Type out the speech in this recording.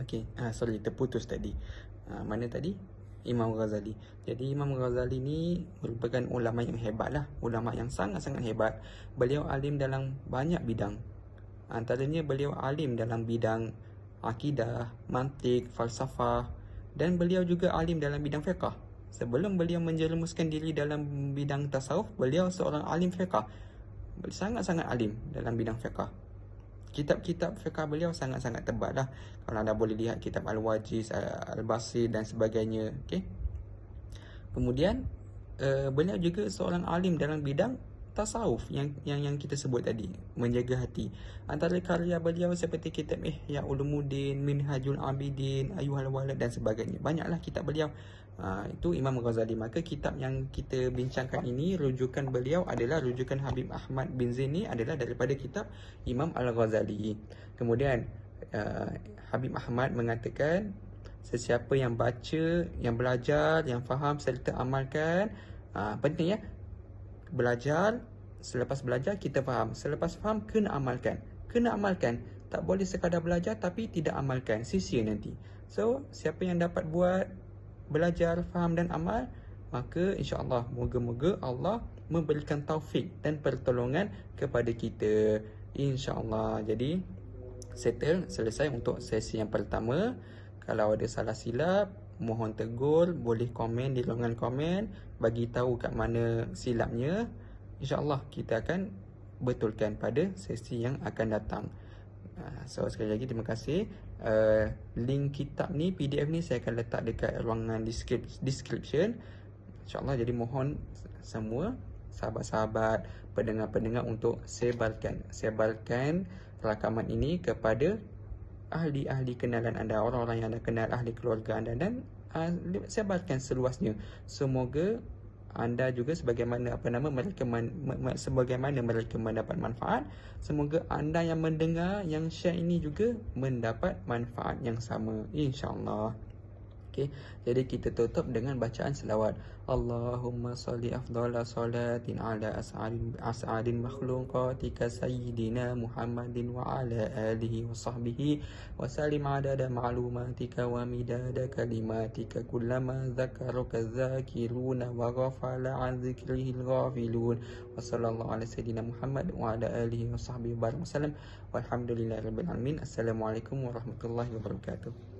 Okey, sorry terputus tadi. Mana tadi? Imam Ghazali. Jadi Imam Ghazali ni merupakan ulama yang hebat lah, ulama yang sangat-sangat hebat. Beliau alim dalam banyak bidang. Antaranya beliau alim dalam bidang akidah, mantik, falsafah, dan beliau juga alim dalam bidang fiqh. Sebelum beliau menjerumuskan diri dalam bidang tasawuf, beliau seorang alim fiqh. Sangat-sangat alim dalam bidang fiqh. Kitab-kitab fiqh beliau sangat-sangat tebal lah. Kalau anda boleh lihat kitab Al-Wajiz, Al-Basri dan sebagainya. Okay? Kemudian beliau juga seorang alim dalam bidang tasawuf yang kita sebut tadi, menjaga hati. Antara karya beliau seperti kitab Ihya Ulumuddin, Minhajul Abidin, Ayyuhal Walad dan sebagainya. Banyaklah kitab beliau. Itu Imam Ghazali. Maka kitab yang kita bincangkan ini, rujukan beliau adalah rujukan Habib Ahmad bin Zaini adalah daripada kitab Imam Al-Ghazali. Kemudian Habib Ahmad mengatakan, sesiapa yang baca, yang belajar, yang faham serta amalkan, penting ya, belajar, selepas belajar kita faham, selepas faham kena amalkan. Tak boleh sekadar belajar tapi tidak amalkan, sia-sia nanti. So siapa yang dapat buat, belajar, faham dan amal, maka insya-Allah moga-moga Allah memberikan taufik dan pertolongan kepada kita, insya-Allah. Jadi selesai untuk sesi yang pertama. Kalau ada salah silap, mohon tegur, boleh komen di ruangan komen, bagi tahu kat mana silapnya. InsyaAllah kita akan betulkan pada sesi yang akan datang. So sekali lagi terima kasih. Link kitab ni, PDF ni saya akan letak dekat ruangan description. InsyaAllah, jadi mohon semua sahabat-sahabat, pendengar-pendengar untuk sebarkan rakaman ini kepada ahli-ahli kenalan anda, orang-orang yang anda kenal, ahli keluarga anda, dan sebarkan seluasnya. Semoga anda juga sebagaimana mereka mendapat manfaat, semoga anda yang mendengar, yang share ini juga mendapat manfaat yang sama, insya-Allah. Okay. Jadi kita tutup dengan bacaan selawat. Allahumma salli afdhala salatin ala as'adin makhluqatika sayyidina Muhammadin wa ala alihi wa sahbihi wa sallim adada ma'lumatika wa midada kalimatika kullama dzakaruka dzakiruna wa ghafala an dzikrihil ghafilun wa sallallahu ala sayyidina Muhammad wa ala alihi wa sahbihi wa sallam walhamdulillahi rabbil alamin. Assalamualaikum warahmatullahi wabarakatuh.